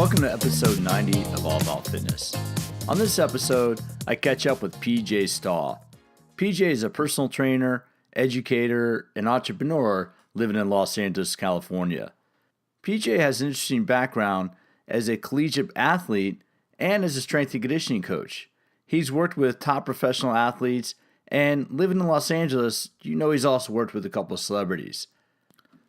Welcome to episode 90 of All About Fitness. On this episode, I catch up with PJ Stahl. PJ is a personal trainer, educator, and entrepreneur living in Los Angeles, California. PJ has an interesting background as a collegiate athlete and as a strength and conditioning coach. He's worked with top professional athletes, and living in Los Angeles, he's also worked with a couple of celebrities.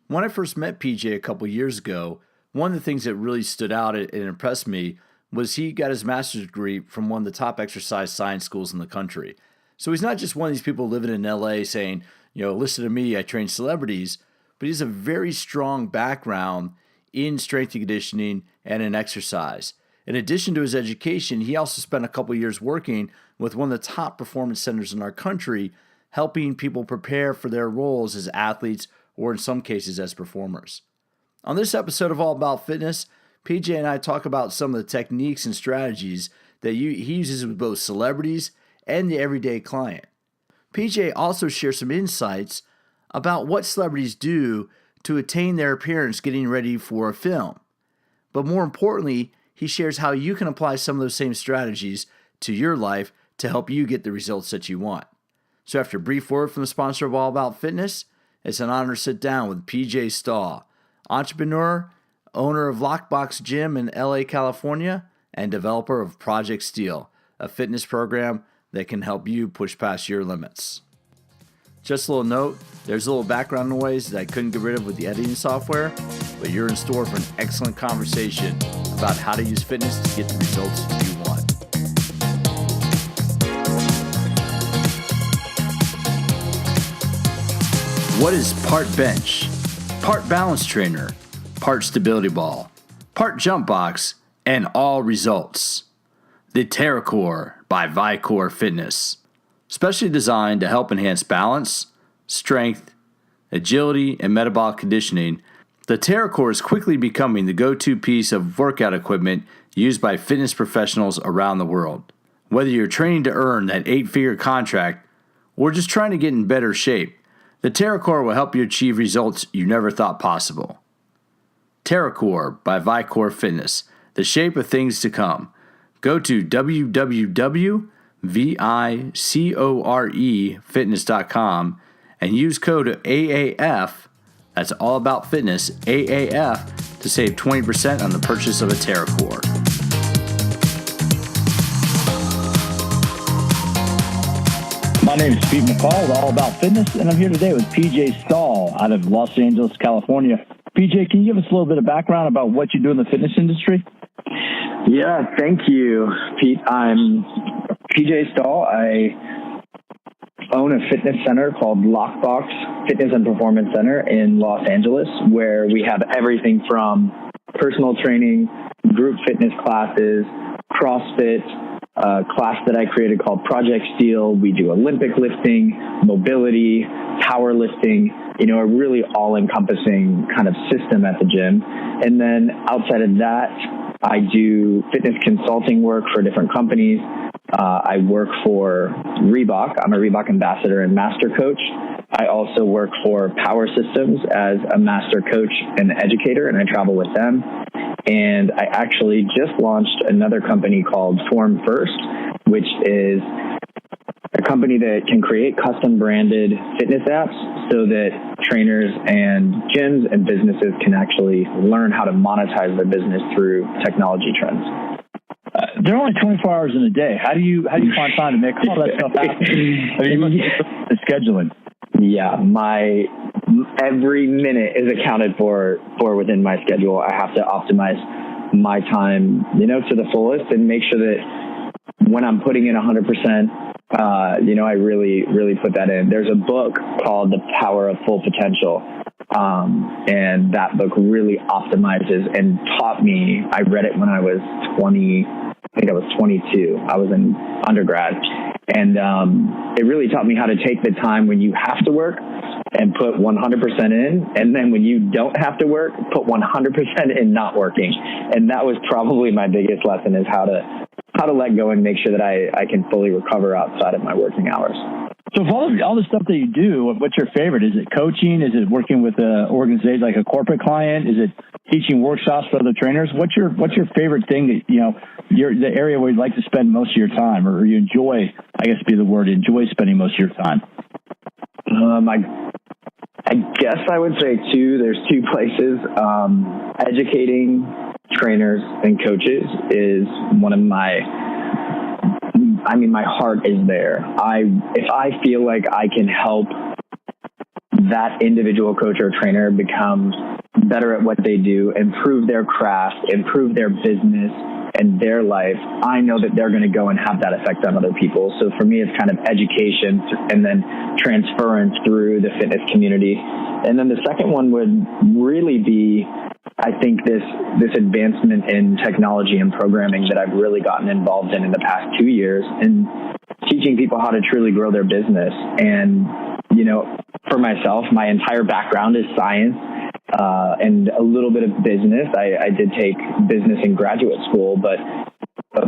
When I first met PJ a couple years ago, one of the things that really stood out and impressed me was he got his master's degree from one of the top exercise science schools in the country. So he's not just one of these people living in LA saying, listen to me, I train celebrities, but he has a very strong background in strength and conditioning and in exercise. In addition to his education, he also spent a couple years working with one of the top performance centers in our country, helping people prepare for their roles as athletes or in some cases as performers. On this episode of All About Fitness, PJ and I talk about some of the techniques and strategies that he uses with both celebrities and the everyday client. PJ also shares some insights about what celebrities do to attain their appearance getting ready for a film. But more importantly, he shares how you can apply some of those same strategies to your life to help you get the results that you want. So after a brief word from the sponsor of All About Fitness, it's an honor to sit down with PJ Stahl, entrepreneur, owner of Lockbox Gym in LA, California, and developer of Project Steel, a fitness program that can help you push past your limits. Just a little note, there's a little background noise that I couldn't get rid of with the editing software, but you're in store for an excellent conversation about how to use fitness to get the results you want. What is part bench, part balance trainer, part stability ball, part jump box, and all results? The Terra by Vicor Fitness. Specially designed to help enhance balance, strength, agility, and metabolic conditioning, the Terra is quickly becoming the go-to piece of workout equipment used by fitness professionals around the world. Whether you're training to earn that 8-figure contract or just trying to get in better shape, the Terra will help you achieve results you never thought possible. Terra by Vicor Fitness, the shape of things to come. Go to www.vicorefitness.com and use code AAF, that's All About Fitness, AAF, to save 20% on the purchase of a Terra. My name is Pete McCall with All About Fitness, and I'm here today with PJ Stahl out of Los Angeles, California. PJ, can you give us a little bit of background about what you do in the fitness industry? Yeah, thank you, Pete. I'm PJ Stahl. I own a fitness center called Lockbox Fitness and Performance Center in Los Angeles, where we have everything from personal training, group fitness classes, CrossFit, a class that I created called Project Steel. We do Olympic lifting, mobility, powerlifting, a really all-encompassing kind of system at the gym. And then outside of that, I do fitness consulting work for different companies. I work for Reebok. I'm a Reebok ambassador and master coach. I also work for Power Systems as a master coach and educator, and I travel with them. And I actually just launched another company called Form First, which is a company that can create custom branded fitness apps so that trainers and gyms and businesses can actually learn how to monetize their business through technology trends. There are only 24 hours in a day. How do you find time to make all that stuff happen? You must be scheduling. Yeah, every minute is accounted for within my schedule. I have to optimize my time, to the fullest and make sure that when I'm putting in 100%, I really put that in. There's a book called The Power of Full Potential. And that book really optimizes and taught me. I read it when I was 20, I think I was 22. I was in undergrad. And it really taught me how to take the time when you have to work and put 100% in. And then when you don't have to work, put 100% in not working. And that was probably my biggest lesson, is how to let go and make sure that I can fully recover outside of my working hours. So for all the stuff that you do, what's your favorite? Is it coaching? Is it working with an organization like a corporate client? Is it teaching workshops for other trainers? What's your favorite thing that, the area where you'd like to spend most of your time, or you enjoy, I guess be the word, enjoy spending most of your time? I guess I would say there's two places. Educating trainers and coaches is one of my heart is there. If I feel like I can help that individual coach or trainer become better at what they do, improve their craft, improve their business and their life, I know that they're going to go and have that effect on other people. So for me, it's kind of education and then transference through the fitness community. And then the second one would really be, I think, this advancement in technology and programming that I've really gotten involved in the past 2 years, and teaching people how to truly grow their business. And, for myself, my entire background is science and a little bit of business. I did take business in graduate school, but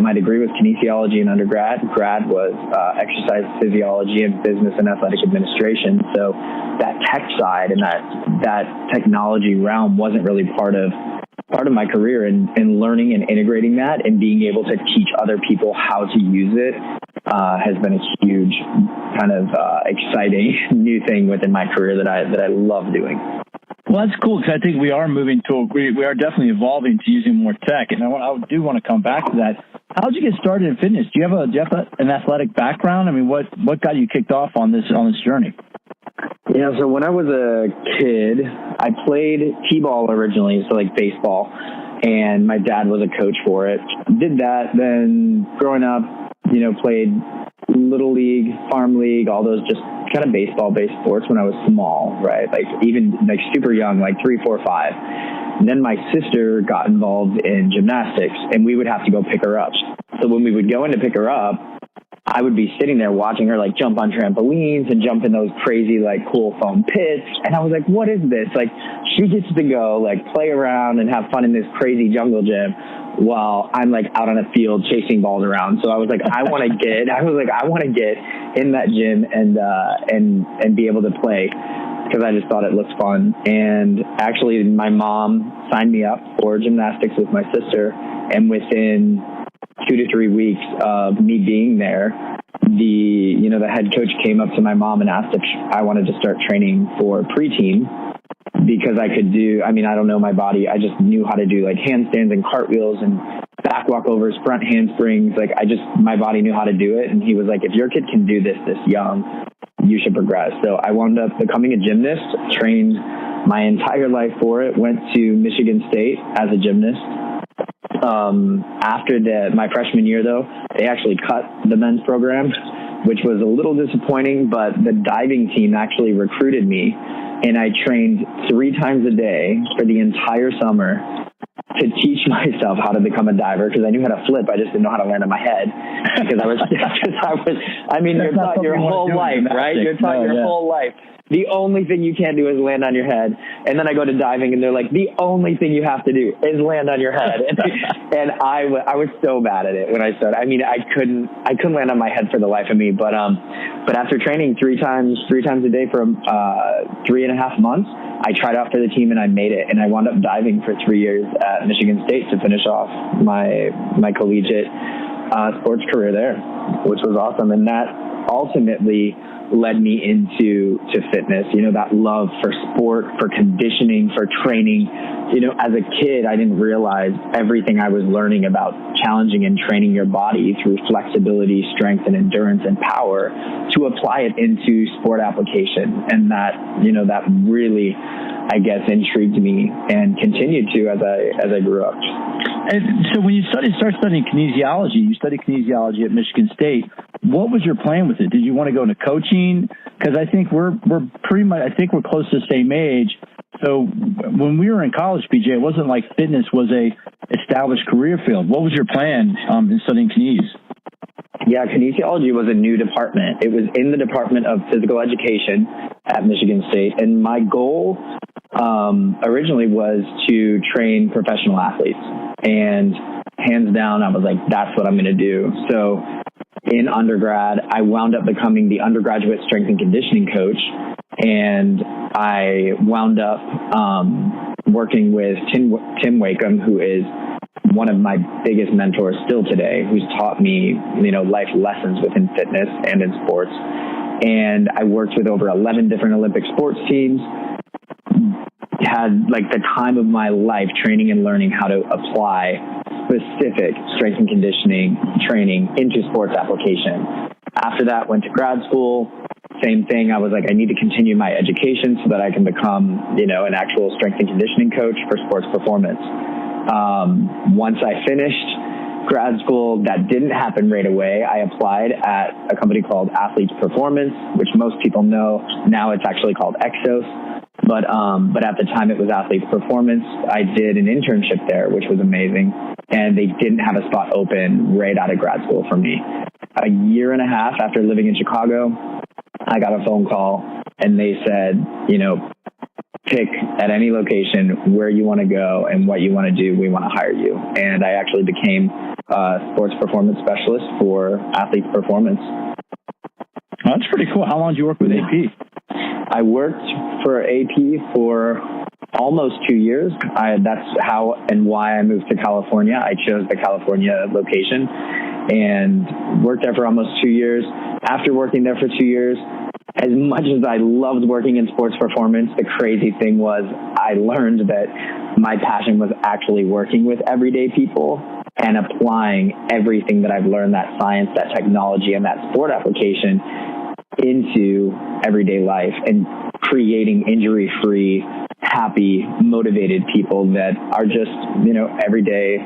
my degree was kinesiology in undergrad. Grad was exercise physiology and business and athletic administration. So that tech side and that technology realm wasn't really part of my career, and learning and integrating that and being able to teach other people how to use it has been a huge kind of exciting new thing within my career that I love doing. Well, that's cool, because I think we are moving we are definitely evolving to using more tech, and I do want to come back to that. How did you get started in fitness? Do you have an athletic background? I mean, what got you kicked off on this journey? Yeah, so when I was a kid, I played t-ball originally, so like baseball, and my dad was a coach for it. Did that, then growing up, played Little League, Farm League, all those just kind of baseball-based sports when I was small, right? Like even like super young, like 3, 4, 5. And then my sister got involved in gymnastics, and we would have to go pick her up. So when we would go in to pick her up, I would be sitting there watching her like jump on trampolines and jump in those crazy like cool foam pits. And I was like, what is this? Like, she gets to go like play around and have fun in this crazy jungle gym while I'm like out on a field chasing balls around. So I was like, I want to get in that gym and be able to play, because I just thought it looked fun. And actually my mom signed me up for gymnastics with my sister, and within 2 to 3 weeks of me being there, the head coach came up to my mom and asked if I wanted to start training for preteen, because I don't know my body. I just knew how to do like handstands and cartwheels and back walkovers, front handsprings. Like my body knew how to do it. And he was like, if your kid can do this young, you should progress. So I wound up becoming a gymnast, trained my entire life for it, went to Michigan State as a gymnast. After my freshman year, though, they actually cut the men's program, which was a little disappointing, but the diving team actually recruited me, and I trained 3 times a day for the entire summer to teach myself how to become a diver, because I knew how to flip. I just didn't know how to land on my head, because you're taught your whole life, right? You're taught your whole life. The only thing you can't do is land on your head. And then I go to diving, and they're like, the only thing you have to do is land on your head. And I was so bad at it when I started. I mean, I couldn't land on my head for the life of me. But after training 3 times a day for 3.5 months, I tried out for the team and I made it. And I wound up diving for 3 years at Michigan State to finish off my collegiate sports career there, which was awesome. And that ultimately led me into fitness, that love for sport, for conditioning, for training. As a kid, I didn't realize everything I was learning about challenging and training your body through flexibility, strength, and endurance and power to apply it into sport application. And that really, I guess, intrigued me and continued to as I grew up. And so when you start studying kinesiology, you studied kinesiology at Michigan State. What was your plan with it? Did you want to go into coaching? Because I think we're pretty much, I think we're close to the same age. So when we were in college, PJ, it wasn't like fitness was a established career field. What was your plan in studying kines? Yeah, kinesiology was a new department. It was in the Department of Physical Education at Michigan State. And my goal originally was to train professional athletes. And hands down, I was like, that's what I'm going to do. So in undergrad, I wound up becoming the undergraduate strength and conditioning coach. And I wound up working with Tim Wakeham, who is one of my biggest mentors still today, who's taught me, life lessons within fitness and in sports. And I worked with over 11 different Olympic sports teams, had like the time of my life training and learning how to apply specific strength and conditioning training into sports application. After that, went to grad school. Same thing. I was like, I need to continue my education so that I can become, an actual strength and conditioning coach for sports performance. Once I finished grad school, that didn't happen right away. I applied at a company called Athletes Performance, which most people know. Now it's actually called Exos. But at the time it was Athletes Performance. I did an internship there, which was amazing. And they didn't have a spot open right out of grad school for me. A year and a half after living in Chicago, I got a phone call and they said, pick at any location where you want to go and what you want to do. We want to hire you. And I actually became a sports performance specialist for Athletes Performance. Oh, that's pretty cool. How long did you work with AP? I worked for AP for almost 2 years. That's how and why I moved to California. I chose the California location and worked there for almost 2 years. After working there for 2 years, as much as I loved working in sports performance, the crazy thing was I learned that my passion was actually working with everyday people and applying everything that I've learned, that science, that technology, and that sport application into everyday life and creating injury-free, happy, motivated people that are just, everyday,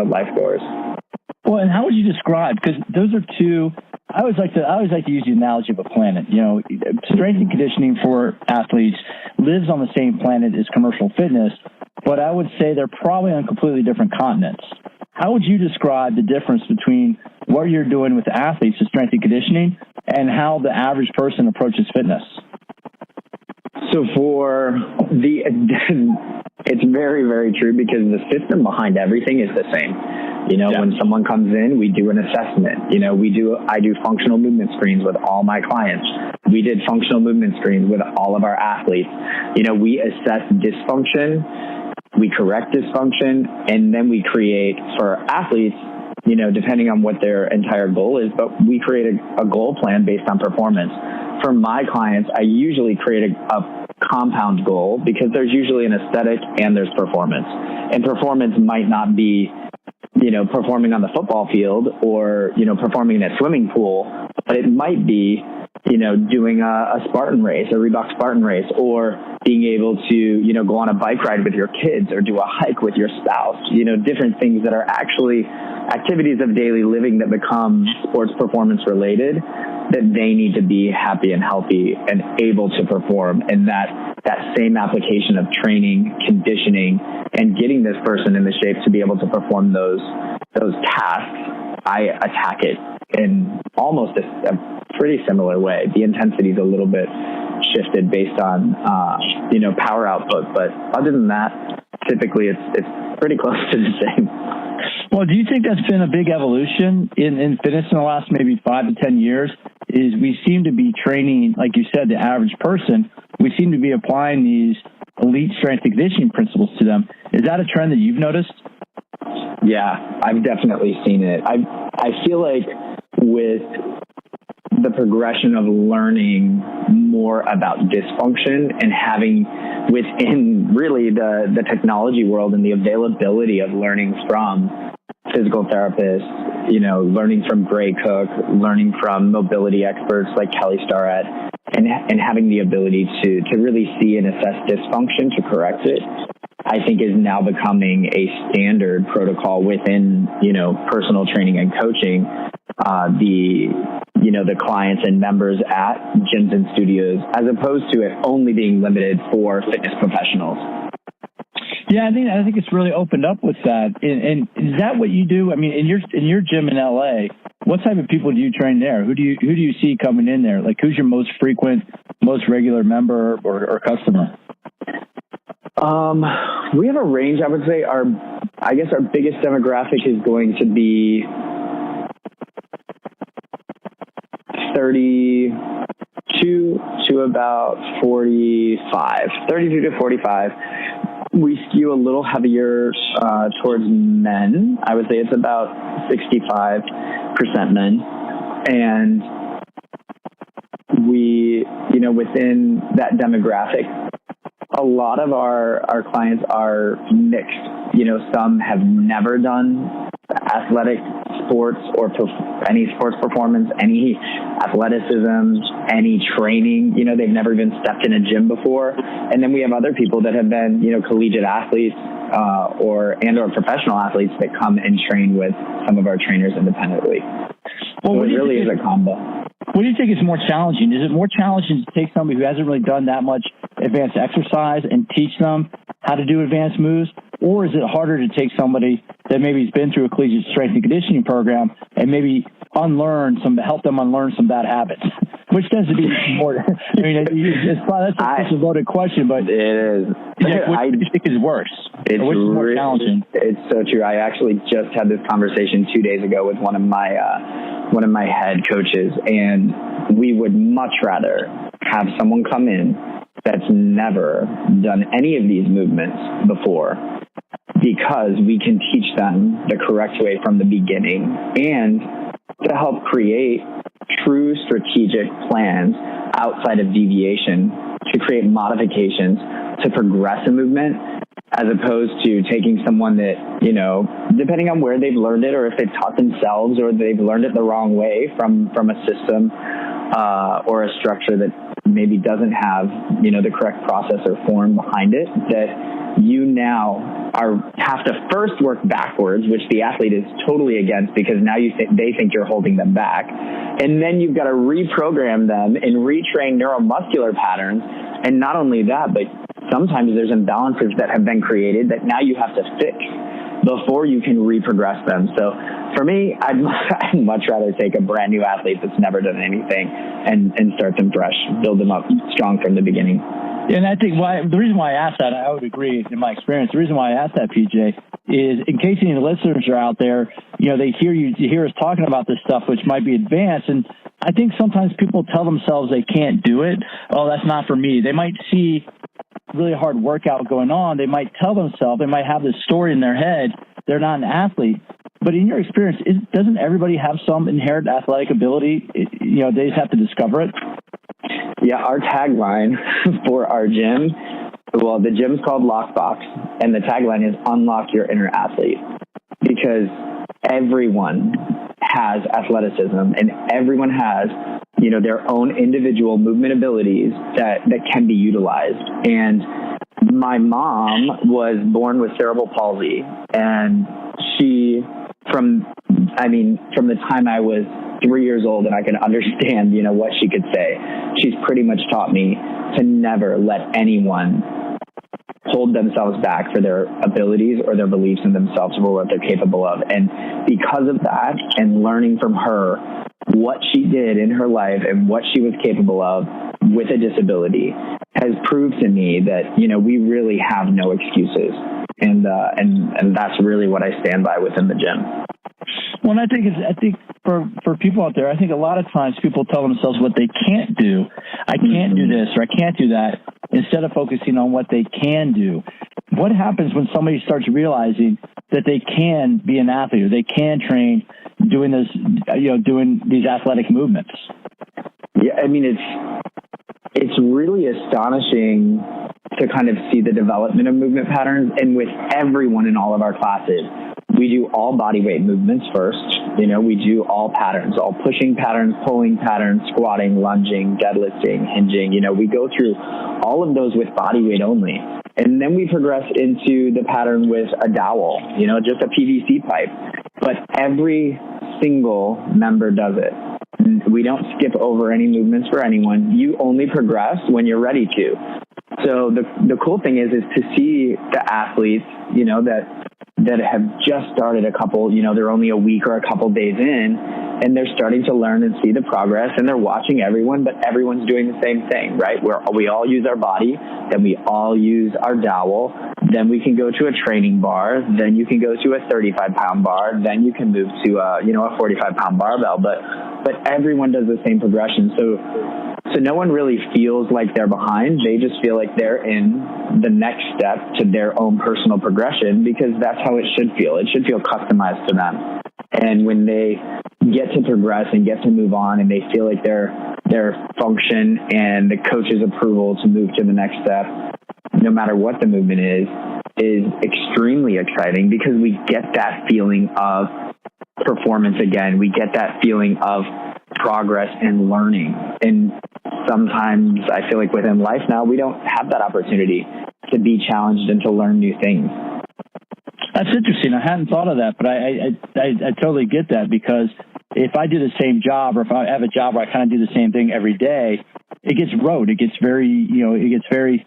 life goers. Well, and how would you describe, because those are two, I always like to use the analogy of a planet. Strength and conditioning for athletes lives on the same planet as commercial fitness, but I would say they're probably on completely different continents. How would you describe the difference between what you're doing with athletes, the strength and conditioning, and how the average person approaches fitness? So it's very, very true because the system behind everything is the same. When someone comes in, we do an assessment. I do functional movement screens with all my clients. We did functional movement screens with all of our athletes. We assess dysfunction, we correct dysfunction, and then we create for athletes, depending on what their entire goal is, but we create a goal plan based on performance. For my clients, I usually create a compound goal because there's usually an aesthetic and there's performance. And performance might not be, performing on the football field or, performing in a swimming pool, but it might be, doing a Spartan race, a Reebok Spartan race, or being able to, go on a bike ride with your kids or do a hike with your spouse, different things that are actually activities of daily living that become sports performance related, that they need to be happy and healthy and able to perform. And that same application of training, conditioning, and getting this person in the shape to be able to perform those tasks, I attack it in almost a pretty similar way. The intensity is a little bit shifted based on, power output. But other than that, typically it's pretty close to the same. Well, do you think that's been a big evolution in fitness in the last maybe 5 to 10 years? Is we seem to be training, like you said, the average person. We seem to be applying these elite strength and conditioning principles to them. Is that a trend that you've noticed? Yeah, I've definitely seen it. I feel like with the progression of learning more about dysfunction and having within really the technology world and the availability of learning from physical therapists, learning from Gray Cook, learning from mobility experts like Kelly Starrett, and having the ability to really see and assess dysfunction to correct it, I think is now becoming a standard protocol within, personal training and coaching. The clients and members at gyms and studios, as opposed to it only being limited for fitness professionals. Yeah, I think it's really opened up with that. And is that what you do? I mean, in your gym in LA, what type of people do you train there? Who do you see coming in there? Like, who's your most frequent, most regular member or customer? We have a range. I would say our biggest demographic is going to be 32 to about 45. 32 to 45. We skew a little heavier towards men. I would say it's about 65% men. And we, within that demographic, a lot of our clients are mixed. Some have never done athletic sports or any sports performance, any athleticism, any training. They've never even stepped in a gym before. And then we have other people that have been, collegiate athletes or professional athletes that come and train with some of our trainers independently. Well, so it really is a combo. What do you think is more challenging? Is it more challenging to take somebody who hasn't really done that much advanced exercise and teach them how to do advanced moves? Or is it harder to take somebody that maybe has been through a collegiate strength and conditioning program and maybe help them unlearn some bad habits? Which tends to be more, that's a loaded question, but it is. What do you think is worse? Which is more challenging? It's so true. I actually just had this conversation 2 days ago with one of my head coaches, and we would much rather have someone come in that's never done any of these movements before, because we can teach them the correct way from the beginning and to help create true strategic plans outside of deviation to create modifications to progress a movement, as opposed to taking someone that, depending on where they've learned it or if they've taught themselves or they've learned it the wrong way from a system or a structure that maybe doesn't have, the correct process or form behind it, that you now have to first work backwards, which the athlete is totally against, because now they think you're holding them back. And then you've got to reprogram them and retrain neuromuscular patterns. And not only that, but sometimes there's imbalances that have been created that now you have to fix before you can reprogress them. So for me, I'd much rather take a brand new athlete that's never done anything and start them fresh, build them up strong from the beginning. And I think the reason why I asked that, I would agree in my experience, the reason why I asked that, PJ, is in case any of the listeners are out there, they hear us talking about this stuff, which might be advanced. And I think sometimes people tell themselves they can't do it. Oh, that's not for me. They might see really hard workout going on. They might tell themselves, they might have this story in their head, they're not an athlete. But in your experience, doesn't everybody have some inherent athletic ability? They just have to discover it. Yeah, our tagline for our gym, the gym's called Lockbox, and the tagline is "Unlock Your Inner Athlete," because everyone has athleticism and everyone has, their own individual movement abilities that can be utilized. And my mom was born with cerebral palsy, and she, from the time I was 3 years old and I could understand, what she could say, she's pretty much taught me to never let anyone hold themselves back for their abilities or their beliefs in themselves or what they're capable of. And because of that, and learning from her what she did in her life and what she was capable of with a disability, has proved to me that, we really have no excuses. And that's really what I stand by within the gym. Well, I think for people out there, I think a lot of times people tell themselves what they can't do. I can't do this, or I can't do that, instead of focusing on what they can do. What happens when somebody starts realizing that they can be an athlete, or they can train doing this, doing these athletic movements? Yeah, it's really astonishing to kind of see the development of movement patterns. And with everyone in all of our classes, we do all body weight movements first. We do all patterns, all pushing patterns, pulling patterns, squatting, lunging, deadlifting, hinging. We go through all of those with body weight only. And then we progress into the pattern with a dowel, just a PVC pipe. But every single member does it. We don't skip over any movements for anyone. You only progress when you're ready to. So the cool thing is to see the athletes, that have just started a couple, they're only a week or a couple days in, and they're starting to learn and see the progress, and they're watching everyone, but everyone's doing the same thing, right? We all use our body, then we all use our dowel, then we can go to a training bar, then you can go to a 35-pound bar, then you can move to a 45-pound barbell. But but everyone does the same progression. So no one really feels like they're behind. They just feel like they're in the next step to their own personal progression, because that's how it should feel. It should feel customized to them. And when they get to progress and get to move on, and they feel like their function and the coach's approval to move to the next step, no matter what the movement is extremely exciting, because we get that feeling of performance again. We get that feeling of progress and learning. And sometimes I feel like within life now, we don't have that opportunity to be challenged and to learn new things. That's interesting. I hadn't thought of that, but I totally get that, because if I do the same job, or if I have a job where I kind of do the same thing every day, it gets rote. It gets very, it gets very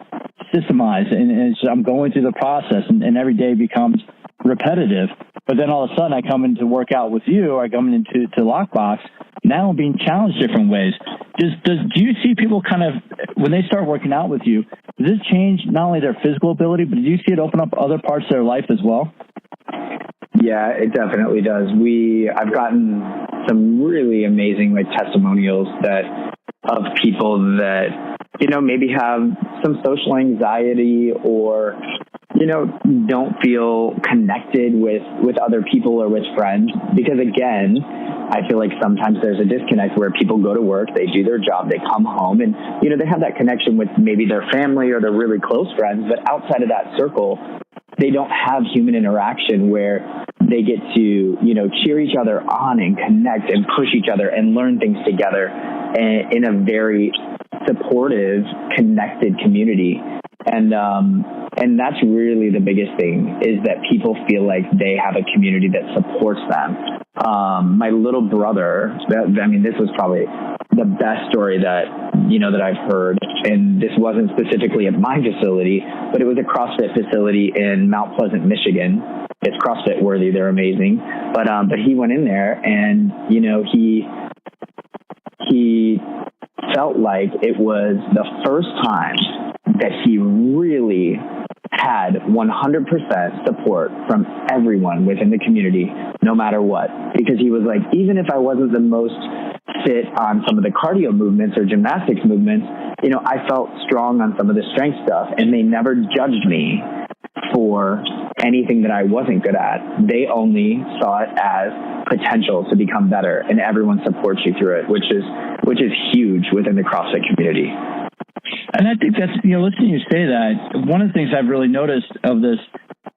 systemized, and I'm going through the process, and every day becomes repetitive. But then all of a sudden I come in to work out with you, or I come into Lockbox. Now I'm being challenged different ways. Do you see people kind of, when they start working out with you, does this change not only their physical ability, but do you see it open up other parts of their life as well? Yeah, it definitely does. I've gotten some really amazing testimonials of people that, maybe have some social anxiety, or, don't feel connected with other people or with friends. Because again, I feel like sometimes there's a disconnect where people go to work, they do their job, they come home, and, they have that connection with maybe their family or their really close friends. But outside of that circle, they don't have human interaction where they get to, cheer each other on and connect and push each other and learn things together in a very supportive, connected community. And that's really the biggest thing, is that people feel like they have a community that supports them. My little brother, this was probably the best story that I've heard. And this wasn't specifically at my facility, but it was a CrossFit facility in Mount Pleasant, Michigan. It's CrossFit worthy. They're amazing. But he went in there, and, he felt like it was the first time that he really had 100% support from everyone within the community, no matter what. Because he was like, even if I wasn't the most fit on some of the cardio movements or gymnastics movements, I felt strong on some of the strength stuff, and they never judged me for anything that I wasn't good at. They only saw it as potential to become better, and everyone supports you through it, which is huge within the CrossFit community. And I think that's, listening to you say that, one of the things I've really noticed of this,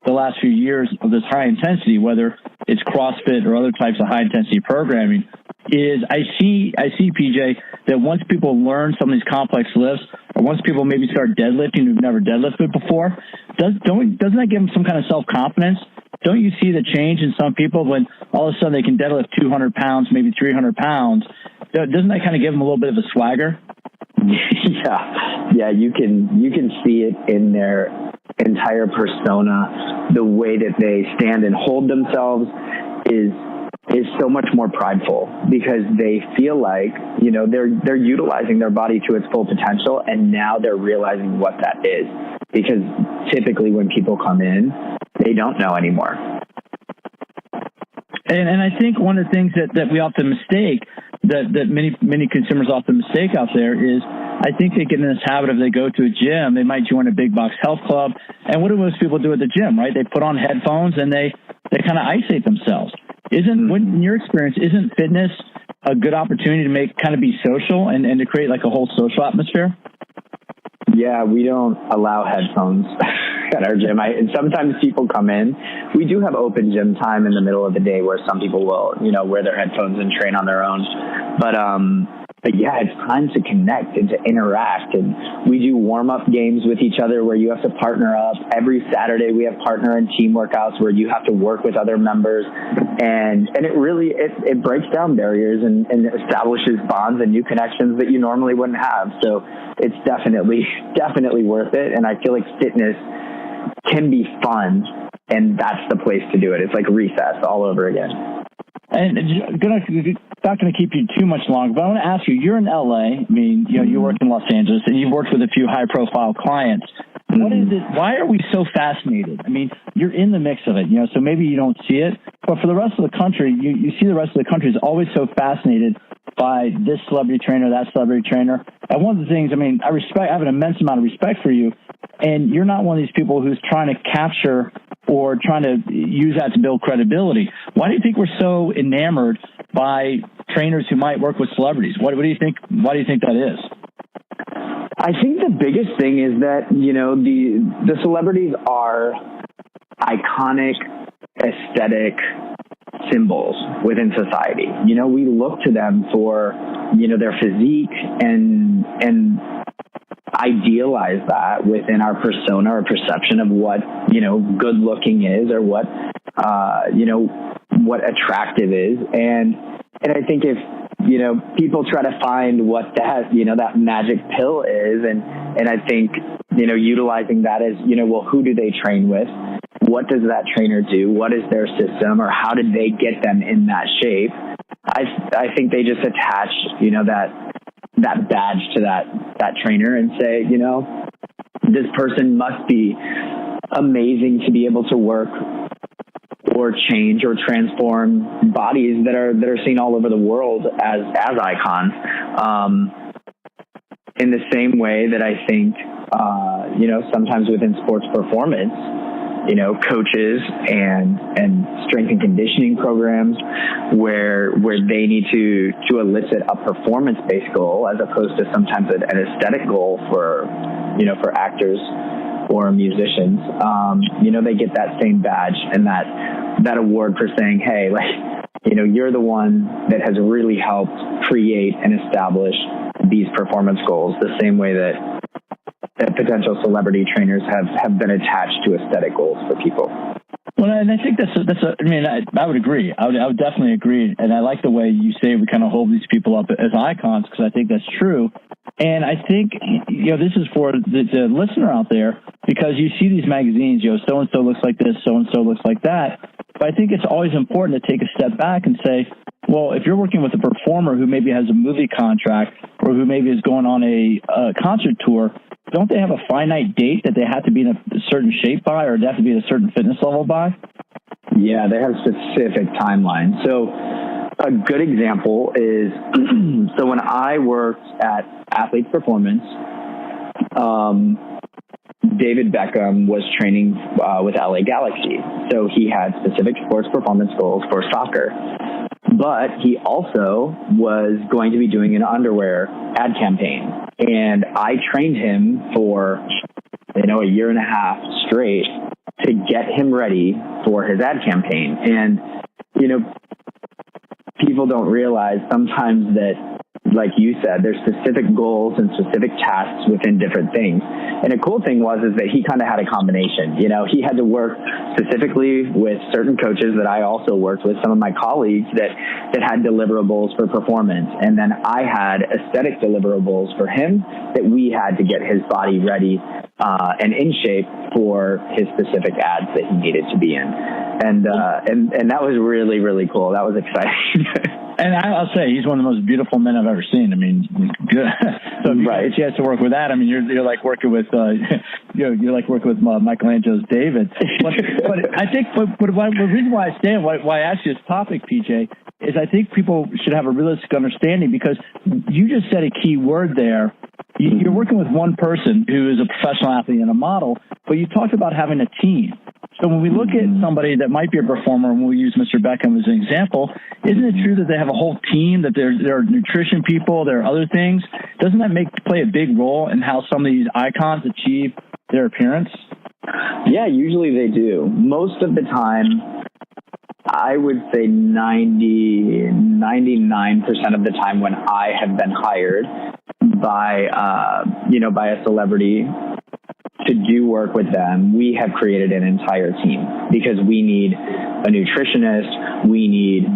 the last few years of this high intensity, whether it's CrossFit or other types of high intensity programming, is I see PJ, that once people learn some of these complex lifts, or once people maybe start deadlifting who've never deadlifted before, doesn't that give them some kind of self-confidence? Don't you see the change in some people when all of a sudden they can deadlift 200 pounds, maybe 300 pounds? Doesn't that kind of give them a little bit of a swagger? Yeah, you can see it in their entire persona. The way that they stand and hold themselves is so much more prideful, because they feel like, they're utilizing their body to its full potential, and now they're realizing what that is. Because typically when people come in, they don't know anymore. And I think one of the things that we often mistake, that many consumers often mistake out there, is I think they get in this habit of, they go to a gym, they might join a big box health club, and what do most people do at the gym, right? They put on headphones and they kind of isolate themselves. In your experience, isn't fitness a good opportunity to be social and to create like a whole social atmosphere? Yeah, we don't allow headphones at our gym. And sometimes people come in. We do have open gym time in the middle of the day where some people will, wear their headphones and train on their own. But yeah, it's time to connect and to interact. And we do warm-up games with each other where you have to partner up. Every Saturday we have partner and team workouts where you have to work with other members. And it really, it breaks down barriers and establishes bonds and new connections that you normally wouldn't have. So it's definitely worth it. And I feel like fitness can be fun, and that's the place to do it. It's like recess all over again. And not going to keep you too much longer, but I want to ask you, you're in LA. You work in Los Angeles, and you've worked with a few high-profile clients. What is it? Why are we so fascinated? You're in the mix of it, so maybe you don't see it. But for the rest of the country, you see the rest of the country is always so fascinated by this celebrity trainer, that celebrity trainer. And one of the things, I mean, I have an immense amount of respect for you, and you're not one of these people who's trying to capture or trying to use that to build credibility. Why do you think we're so enamored by trainers who might work with celebrities? What do you think? Why do you think that is? I think the biggest thing is that, you know, the celebrities are iconic, aesthetic symbols within society. You know, we look to them for, you know, their physique and idealize that within our persona or perception of what, you know, good looking is, or what, you know, what attractive is. And I think if, you know, people try to find what that, you know, that magic pill is, and I think, you know, utilizing that as, you know, well, who do they train with? What does that trainer do? What is their system, or how did they get them in that shape? I think they just attach, you know, that badge to that trainer and say, you know, this person must be amazing to be able to work or change or transform bodies that are seen all over the world as icons. In the same way that I think, you know, sometimes within sports performance, you know, coaches and strength and conditioning programs where they need to elicit a performance-based goal as opposed to sometimes an aesthetic goal for, you know, for actors or musicians. You know, they get that same badge and that award for saying, hey, like, you know, you're the one that has really helped create and establish these performance goals, the same way that potential celebrity trainers have been attached to aesthetic goals for people. Well, and I think I would agree. I would definitely agree. And I like the way you say we kind of hold these people up as icons, because I think that's true. And I think, you know, this is for the listener out there, because you see these magazines, you know, so-and-so looks like this, so-and-so looks like that. But I think it's always important to take a step back and say, well, if you're working with a performer who maybe has a movie contract or who maybe is going on a concert tour, don't they have a finite date that they have to be in a certain shape by, or they have to be at a certain fitness level by? Yeah, they have specific timelines. So a good example is, so when I worked at Athletes Performance, David Beckham was training with LA Galaxy. So he had specific sports performance goals for soccer. But he also was going to be doing an underwear ad campaign. And I trained him for, you know, a year and a half straight to get him ready for his ad campaign. And, you know, people don't realize sometimes that, like you said, there's specific goals and specific tasks within different things. And the cool thing is that he kind of had a combination. You know, he had to work specifically with certain coaches that I also worked with, some of my colleagues that had deliverables for performance. And then I had aesthetic deliverables for him that we had to get his body ready and in shape for his specific ads that he needed to be in. And that was really, really cool. That was exciting. And I'll say he's one of the most beautiful men I've ever seen. I mean, good. So if you get a chance to work with that, I mean, you're like working with, you're like working with Michelangelo's David. But I think the reason why I asked you this topic, PJ, is I think people should have a realistic understanding, because you just said a key word there. You're working with one person who is a professional athlete and a model, but you talked about having a team. So when we look at somebody that might be a performer, and we'll use Mr. Beckham as an example, isn't it true that they have a whole team, that there are nutrition people, there are other things? Doesn't that play a big role in how some of these icons achieve their appearance? Yeah, usually they do. Most of the time, I would say 99% of the time when I have been hired by a celebrity to do work with them, we have created an entire team, because we need a nutritionist, we need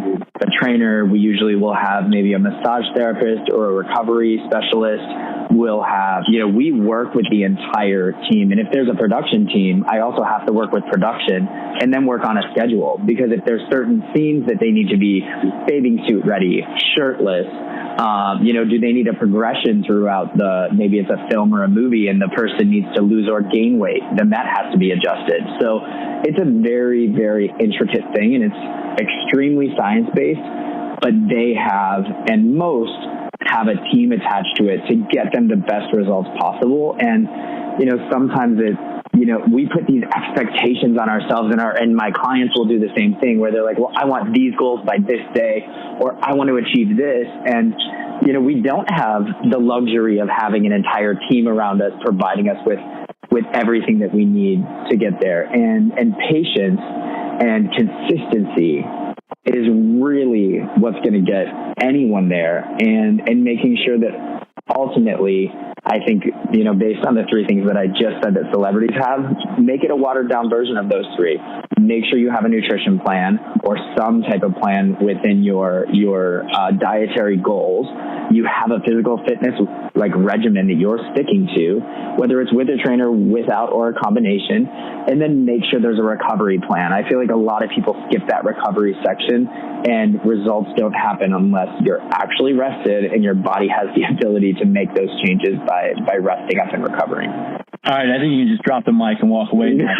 a trainer, we usually will have maybe a massage therapist or a recovery specialist. We'll have, we work with the entire team. And if there's a production team, I also have to work with production and then work on a schedule, because if there's certain scenes that they need to be bathing suit ready, shirtless, do they need a progression throughout maybe it's a film or a movie and the person needs to lose or gain weight, then that has to be adjusted. So it's a very, very intricate thing, and it's extremely science-based. but they have, and most have, a team attached to it to get them the best results possible. And, sometimes we put these expectations on ourselves, and my clients will do the same thing where they're like, well, I want these goals by this day, or I want to achieve this. And, we don't have the luxury of having an entire team around us providing us with everything that we need to get there. And patience and consistency is really what's going to get anyone there, and making sure that ultimately, I think, based on the three things that I just said that celebrities have, make it a watered down version of those three. Make sure you have a nutrition plan or some type of plan within your dietary goals. You have a physical fitness regimen that you're sticking to, whether it's with a trainer, without, or a combination, and then make sure there's a recovery plan. I feel like a lot of people skip that recovery section, and results don't happen unless you're actually rested and your body has the ability to make those changes by resting up and recovering. All right, I think you can just drop the mic and walk away now.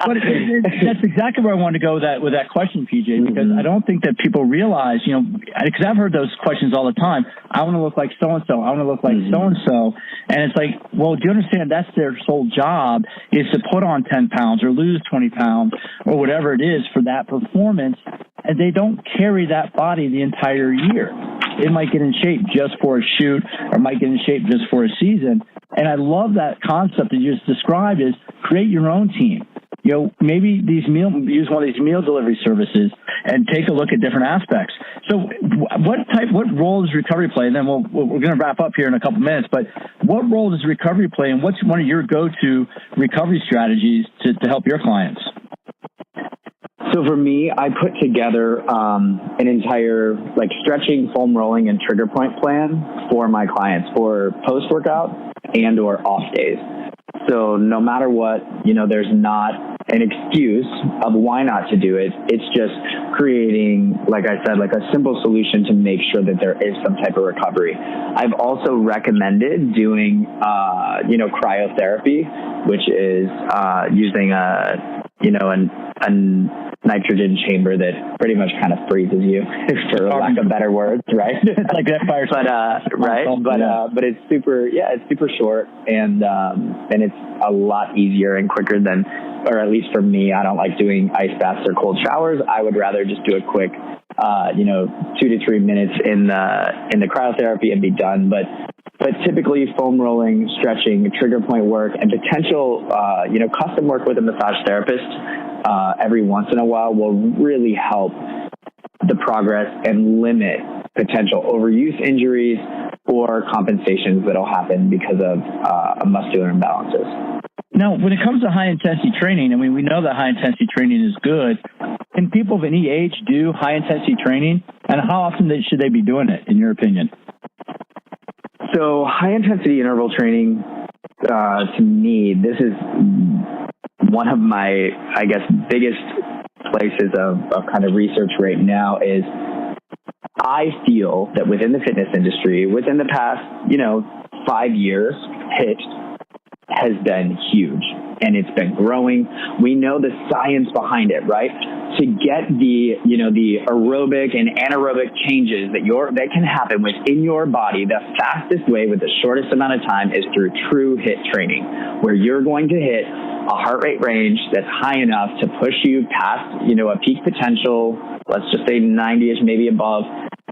but that's exactly where I wanted to go with that question, PJ, because I don't think that people realize, because I've heard those questions all the time. I want to look like so-and-so. I want to look like so-and-so. And it's like, well, do you understand that's their sole job is to put on 10 pounds or lose 20 pounds or whatever it is for that performance, and they don't carry that body the entire year. It might get in shape just for a shoot or might get in shape just for a season. And I love that concept that you just described is create your own team. Maybe use one of these meal delivery services and take a look at different aspects. So what role does recovery play? And then we're going to wrap up here in a couple minutes, but what role does recovery play, and what's one of your go-to recovery strategies to help your clients? So for me, I put together an entire stretching, foam rolling, and trigger point plan for my clients for post-workout and or off days. So no matter what, there's not an excuse of why not to do it. It's just creating, like I said, a simple solution to make sure that there is some type of recovery. I've also recommended doing, cryotherapy, which is using a nitrogen chamber that pretty much kind of freezes you, for lack of better words, right? It's like that fire. But it's super short, and it's a lot easier and quicker than, or at least for me, I don't like doing ice baths or cold showers. I would rather just do a quick, 2 to 3 minutes in the cryotherapy and be done. But typically foam rolling, stretching, trigger point work, and potential, custom work with a massage therapist every once in a while will really help the progress and limit potential overuse injuries or compensations that'll happen because of muscular imbalances. Now, when it comes to high-intensity training, we know that high-intensity training is good. Can people of any age do high-intensity training, and how often should they be doing it, in your opinion? So high-intensity interval training, to me, this is one of my, biggest places of kind of research right now is I feel that within the fitness industry, within the past, 5 years, HIIT has been huge, and it's been growing. We know the science behind it, right? To get the aerobic and anaerobic changes that can happen within your body, the fastest way with the shortest amount of time is through true HIIT training, where you're going to hit a heart rate range that's high enough to push you past, a peak potential, let's just say 90-ish, maybe above.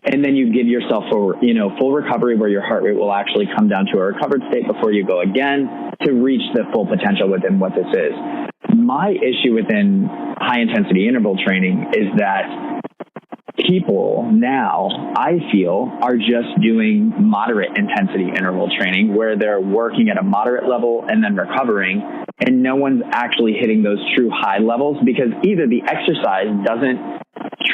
And then you give yourself full recovery where your heart rate will actually come down to a recovered state before you go again to reach the full potential within what this is. My issue within high-intensity interval training is that people now, I feel, are just doing moderate intensity interval training where they're working at a moderate level and then recovering, and no one's actually hitting those true high levels because either the exercise doesn't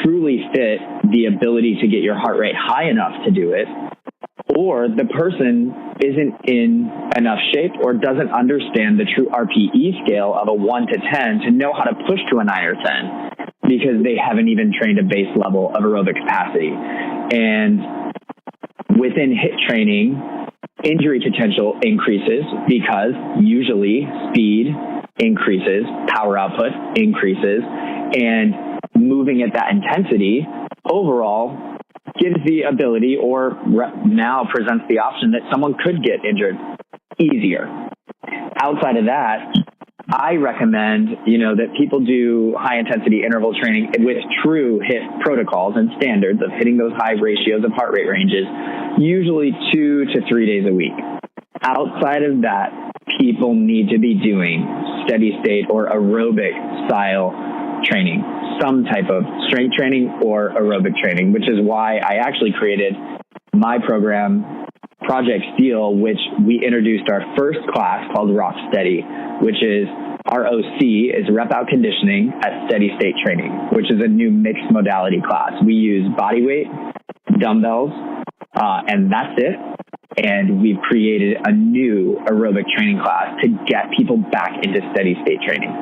truly fit the ability to get your heart rate high enough to do it, or the person isn't in enough shape or doesn't understand the true RPE scale of a 1 to 10 to know how to push to a 9 or 10 because they haven't even trained a base level of aerobic capacity. And within HIIT training, injury potential increases because usually speed increases, power output increases, and moving at that intensity overall gives the ability or now presents the option that someone could get injured easier. Outside of that, I recommend, that people do high intensity interval training with true HIIT protocols and standards of hitting those high ratios of heart rate ranges, usually 2 to 3 days a week. Outside of that, people need to be doing steady state or aerobic style training, some type of strength training or aerobic training, which is why I actually created my program, Project Steel, which we introduced our first class called Rock Steady, which is ROC is rep out conditioning at steady state training, which is a new mixed modality class. We use body weight, dumbbells, and that's it. And we've created a new aerobic training class to get people back into steady state training.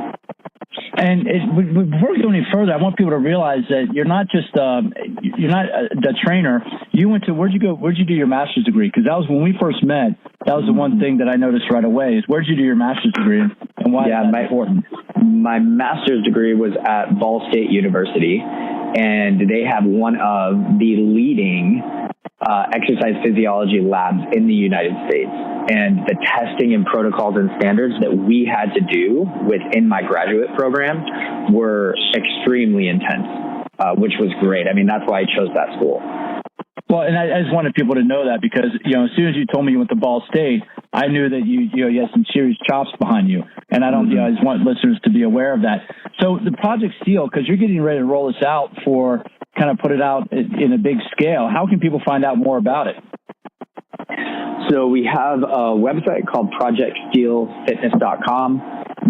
And before we go any further, I want people to realize that you're not just the trainer. You went to where'd you do your master's degree? Because that was when we first met. That was the one thing that I noticed right away is where'd you do your master's degree and why is that important? My master's degree was at Ball State University, and they have one of the leading exercise physiology labs in the United States. And the testing and protocols and standards that we had to do within my graduate program were extremely intense, which was great. I mean, that's why I chose that school. Well, and I just wanted people to know that because, as soon as you told me you went to Ball State, I knew that you had some serious chops behind you. And I don't, I just want listeners to be aware of that. So the Project Steel, because you're getting ready to roll this out for kind of put it out in a big scale, how can people find out more about it? So we have a website called projectsteelfitness.com.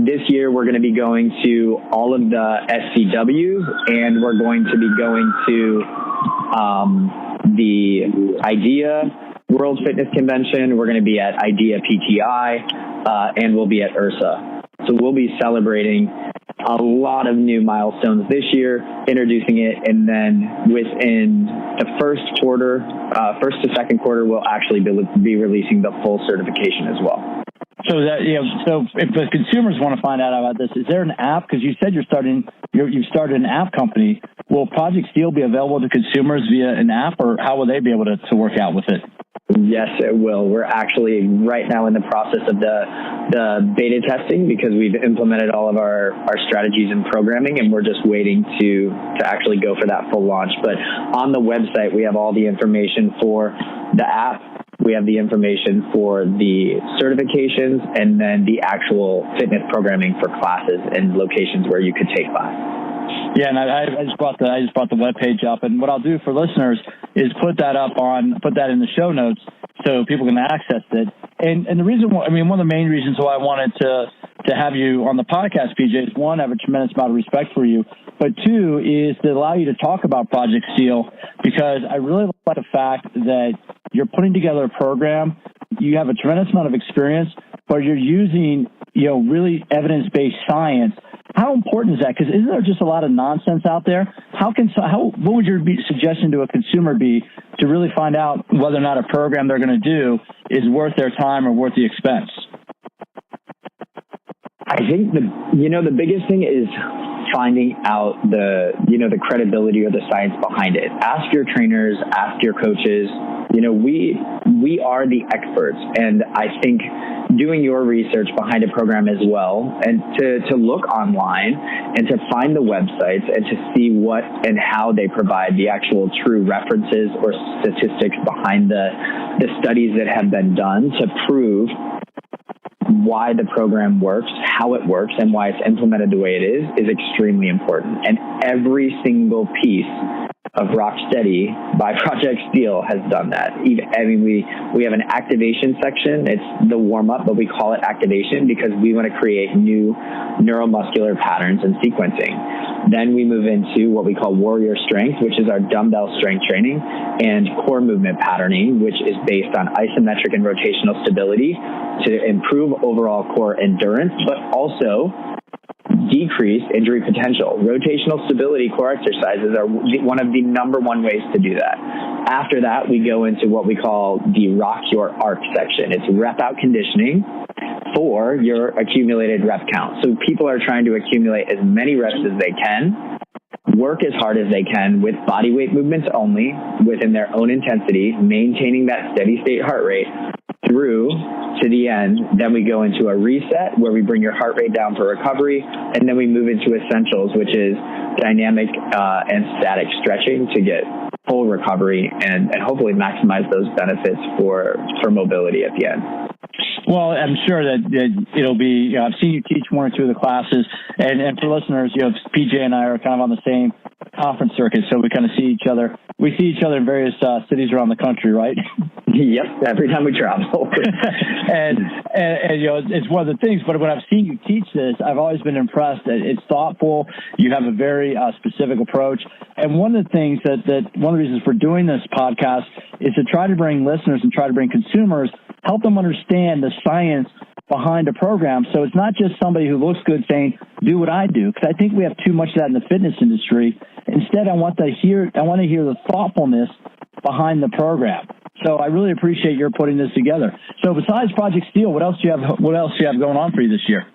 This year we're going to be going to all of the SCWs, and we're going to be going to the IDEA World Fitness Convention. We're going to be at IDEA PTI, and we'll be at URSA. So we'll be celebrating a lot of new milestones this year, introducing it, and then within the first to second quarter, we'll actually be releasing the full certification as well. So so if the consumers want to find out about this, is there an app? Because you said you've started an app company. Will Project Steel be available to consumers via an app, or how will they be able to work out with it? Yes, it will. We're actually right now in the process of the beta testing because we've implemented all of our strategies and programming, and we're just waiting to actually go for that full launch. But on the website, we have all the information for the app. We have the information for the certifications and then the actual fitness programming for classes and locations where you could take class. Yeah, and I just brought the webpage up, and what I'll do for listeners is put that in the show notes so people can access it. And the reason why, one of the main reasons why I wanted to have you on the podcast, PJ, is one, I have a tremendous amount of respect for you, but two is to allow you to talk about Project Steel, because I really like the fact that you're putting together a program. You have a tremendous amount of experience, but you're using, really evidence-based science. How important is that? Because isn't there just a lot of nonsense out there? What would your suggestion to a consumer be to really find out whether or not a program they're going to do is worth their time or worth the expense? I think the biggest thing is finding out the credibility or the science behind it. Ask your trainers, ask your coaches. We are the experts, and I think doing your research behind a program as well, and to look online and to find the websites and to see what and how they provide the actual true references or statistics behind the studies that have been done to prove why the program works, how it works, and why it's implemented the way it is extremely important. And every single piece of Rock Steady by Project Steel has done that. We have an activation section. It's the warm-up, but we call it activation because we want to create new neuromuscular patterns and sequencing. Then we move into what we call warrior strength, which is our dumbbell strength training, and core movement patterning, which is based on isometric and rotational stability to improve overall core endurance, but also decrease injury potential. Rotational stability core exercises are one of the number one ways to do that. After that, we go into what we call the Rock Your Arc section. It's rep out conditioning for your accumulated rep count. So people are trying to accumulate as many reps as they can work as hard as they can with body weight movements only, within their own intensity, maintaining that steady state heart rate through to the end. Then we go into a reset where we bring your heart rate down for recovery, and then we move into essentials, which is dynamic and static stretching to get full recovery and hopefully maximize those benefits for mobility at the end. Well, I'm sure that it'll be, I've seen you teach one or two of the classes, and for listeners, PJ and I are kind of on the same conference circuit, so we kind of see each other. We see each other in various cities around the country, right? Yep, every time we travel. and it's one of the things, but when I've seen you teach this, I've always been impressed that it's thoughtful. You have a very specific approach. And one of the things one of the reasons for doing this podcast is to try to bring listeners and try to bring consumers, help them understand the science behind a program. So it's not just somebody who looks good saying, do what I do, because I think we have too much of that in the fitness industry. Instead, I want to hear the thoughtfulness behind the program. So I really appreciate your putting this together. So besides Project Steel, what else do you have going on for you this year?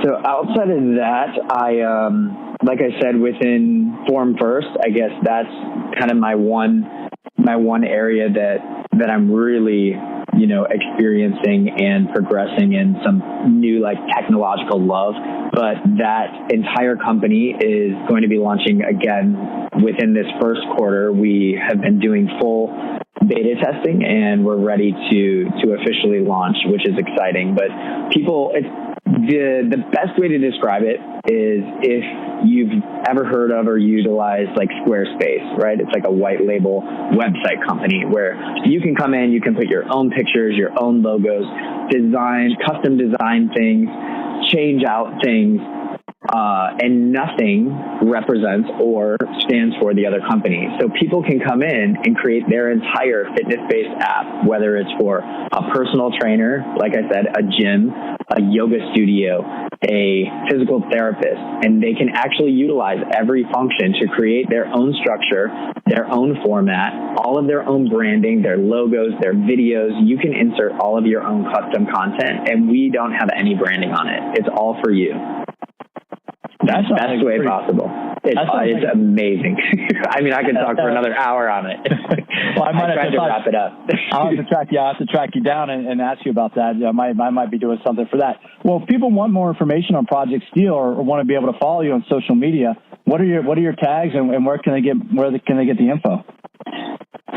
So outside of that, like I said, within Form First, I guess that's kind of my one area that I'm really, experiencing and progressing in some new technological love. But that entire company is going to be launching again within this first quarter. We have been doing full beta testing and we're ready to officially launch, which is exciting. But the best way to describe it is if you've ever heard of or utilized Squarespace, right? It's like a white label website company where you can come in, you can put your own pictures, your own logos, custom design things, change out things, and nothing represents or stands for the other company. So people can come in and create their entire fitness-based app, whether it's for a personal trainer, like I said, a gym, a yoga studio, a physical therapist, and they can actually utilize every function to create their own structure, their own format, all of their own branding, their logos, their videos. You can insert all of your own custom content, and we don't have any branding on it. It's all for you. That's the best way possible. It's amazing. I mean, I could talk for another hour on it. Well, I might have to wrap it up. I'll have to track you down and ask you about that. I might be doing something for that. Well, if people want more information on Project Steel or want to be able to follow you on social media, what are your tags and where can they get the info?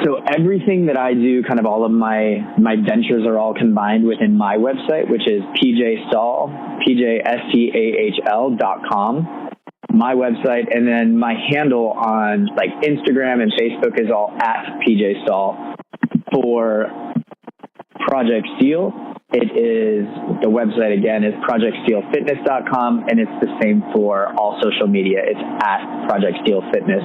So everything that I do, kind of all of my ventures are all combined within my website, which is PJ Stahl, PJSTAHL.com, my website. And then my handle on Instagram and Facebook is all at PJ Stahl. For Project Steel, it is, the website again is projectsteelfitness.com, and it's the same for all social media. It's at Project Steel Fitness.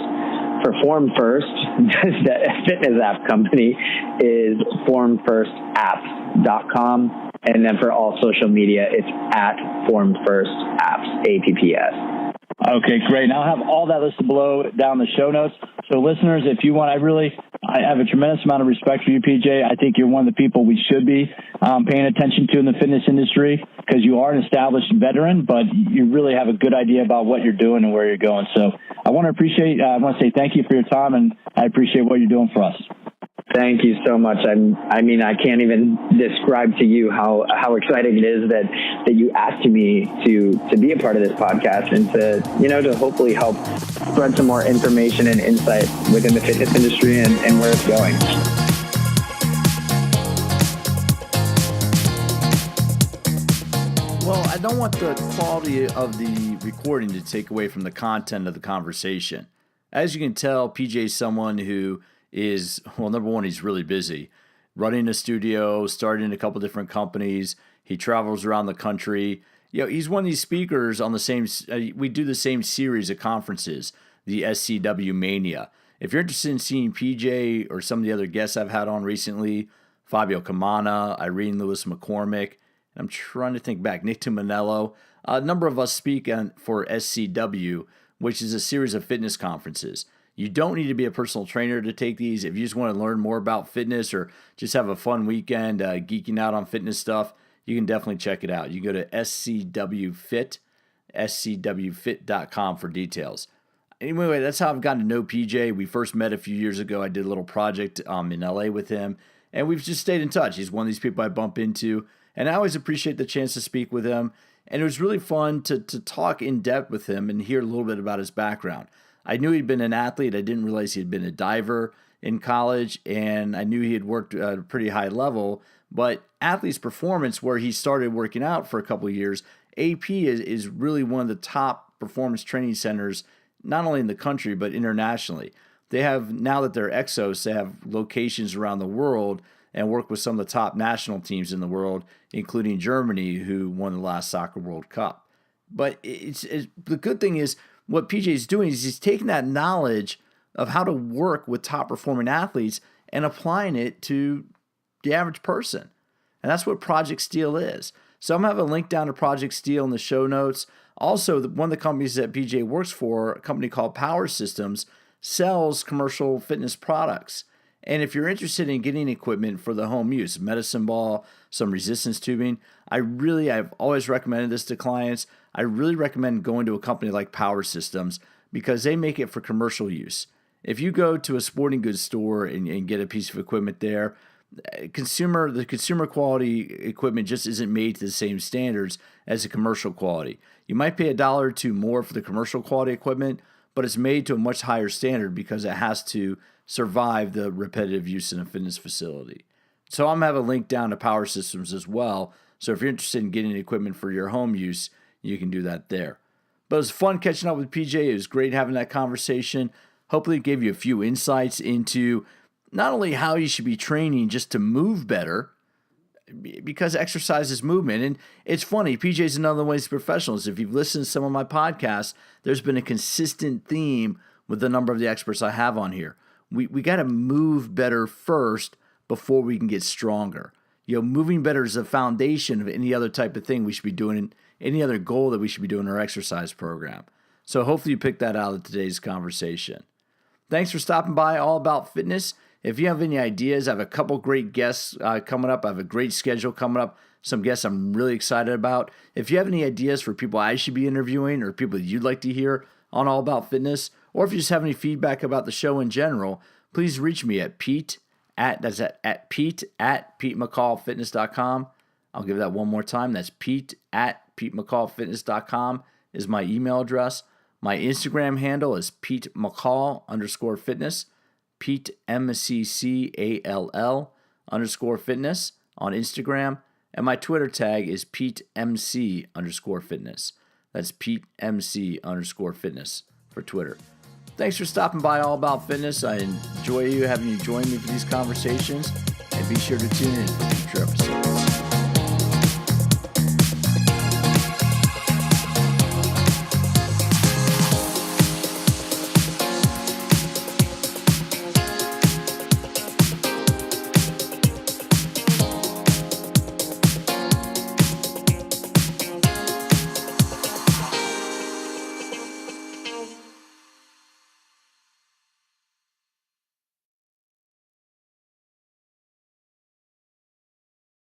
For Form First, the fitness app company is formfirstapps.com. And then for all social media, it's at formfirstapps, APPS. Okay, great. Now I'll have all that listed below down the show notes. So listeners, if you want, I have a tremendous amount of respect for you, PJ. I think you're one of the people we should be paying attention to in the fitness industry because you are an established veteran, but you really have a good idea about what you're doing and where you're going. So I want to say thank you for your time, and I appreciate what you're doing for us. Thank you so much. I can't even describe to you how exciting it is that you asked me to be a part of this podcast and to hopefully help spread some more information and insight within the fitness industry and where it's going. Well, I don't want the quality of the recording to take away from the content of the conversation. As you can tell, PJ is someone who is, well, number one, he's really busy. Running a studio, starting a couple different companies. He travels around the country. He's one of these speakers on the same, we do the same series of conferences, the SCW Mania. If you're interested in seeing PJ or some of the other guests I've had on recently, Fabio Camana, Irene Lewis McCormick, I'm trying to think back, Nick Tumanello, a number of us speak for SCW, which is a series of fitness conferences. You don't need to be a personal trainer to take these. If you just want to learn more about fitness or just have a fun weekend geeking out on fitness stuff, you can definitely check it out. You go to SCWFit, scwfit.com for details. Anyway, that's how I've gotten to know PJ. We first met a few years ago. I did a little project in LA with him, and we've just stayed in touch. He's one of these people I bump into, and I always appreciate the chance to speak with him. And it was really fun to talk in depth with him and hear a little bit about his background. I knew he'd been an athlete. I didn't realize he had been a diver in college, and I knew he had worked at a pretty high level. But Athletes Performance, where he started working out for a couple of years, AP is really one of the top performance training centers, not only in the country, but internationally. They have, now that they're Exos, they have locations around the world and work with some of the top national teams in the world, including Germany, who won the last Soccer World Cup. But the good thing is what PJ is doing is he's taking that knowledge of how to work with top performing athletes and applying it to the average person. And that's what Project Steel is. So I'm going to have a link down to Project Steel in the show notes. Also, one of the companies that PJ works for, a company called Power Systems, sells commercial fitness products. And if you're interested in getting equipment for the home use, medicine ball, some resistance tubing, I've always recommended this to clients. I really recommend going to a company like Power Systems because they make it for commercial use. If you go to a sporting goods store and get a piece of equipment there, the consumer quality equipment just isn't made to the same standards as the commercial quality. You might pay $1 or $2 more for the commercial quality equipment, but it's made to a much higher standard because it has to survive the repetitive use in a fitness facility. So I'm going to have a link down to Power Systems as well. So if you're interested in getting equipment for your home use, you can do that there. But it was fun catching up with PJ. It was great having that conversation. Hopefully it gave you a few insights into not only how you should be training just to move better, because exercise is movement. And it's funny, PJ's another one of these professionals. If you've listened to some of my podcasts, there's been a consistent theme with the number of the experts I have on here. We got to move better first before we can get stronger. Moving better is the foundation of any other type of thing we should be doing, any other goal that we should be doing in our exercise program. So hopefully you picked that out of today's conversation. Thanks for stopping by All About Fitness. If you have any ideas, I have a couple great guests coming up. I have a great schedule coming up. Some guests I'm really excited about. If you have any ideas for people I should be interviewing or people that you'd like to hear on All About Fitness, or if you just have any feedback about the show in general, please reach me at Pete at PeteMcCallFitness.com. I'll give that one more time. That's Pete at PeteMcCallFitness.com is my email address. My Instagram handle is PeteMcCall_fitness. Pete MCCALL_fitness on Instagram, and my Twitter tag is PeteMC_fitness. That's PeteMC_fitness for Twitter. Thanks for stopping by All About Fitness. I enjoy having you join me for these conversations, and be sure to tune in for future episodes.